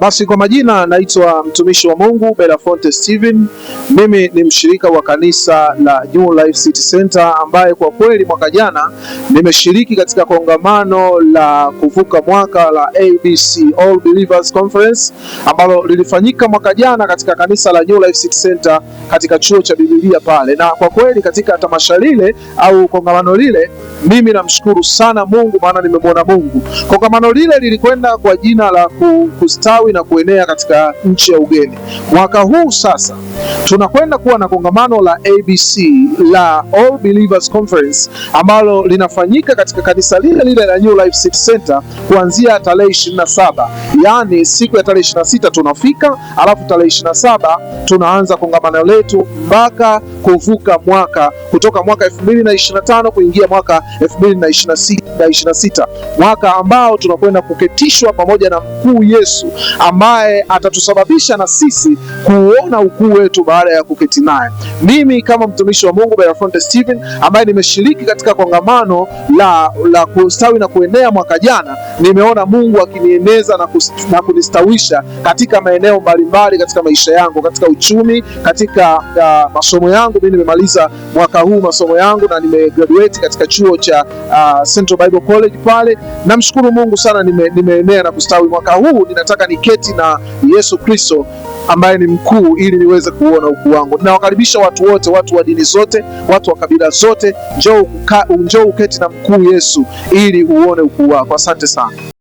Basi kwa majina naitwa mtumishi wa Mungu Belafonte Steven. Mimi ni mshirika wa kanisa la New Life City Center ambaye kwa kweli mwaka jana nimeshiriki katika kongamano la kuvuka mwaka la ABC All Believers Conference ambalo lilifanyika mwaka jana katika kanisa la New Life City Center katika chuo cha Biblia pale. Na kwa kweli katika tamasha lile au kongamano lile mimi namshukuru sana Mungu, maana nimemwona Mungu. Kongamano lile lilikwenda kwa jina la kustawi na kuenea katika nchi ya ugeni. Mwaka huu sasa tunakwenda kuwa na kongamano la ABC la All Believers Conference ambalo linafanyika katika kanisa lile lile la New Life City Center kuanzia tarehe 27. Yaani siku ya tarehe 26 tunafika, alafu tarehe 27 tunaanza kongamano letu mpaka kuvuka mwaka, kutoka mwaka 2025 kuingia mwaka 2026, mwaka ambao tunakwenda kuketishwa pamoja na mkuu Yesu ambaye atatusababisha na sisi kuona ukuu wetu baada ya kuketi naye. Mimi kama mtumishi wa Mungu Belafonte Steven ambaye nimeshiriki katika kongamano la kustawi na kuenea mwaka jana, nimeona Mungu akinieneza na kunistawisha katika maeneo mbalimbali katika maisha yangu, katika uchumi, katika masomo yangu. Mimi nimemaliza mwaka huu masomo yangu na nimegraduate katika chuo cha Central Bible College pale. Namshukuru Mungu sana, nimeenea na kustawi. Mwaka huu ninataka niketi na Yesu Kristo ambaye ni mkuu ili niweze kuona ukuu wangu. Ninawakaribisha watu wote, watu wa dini zote, watu wa kabila zote, njoo uketi na mkuu Yesu ili uone ukuu wako. Asante sana.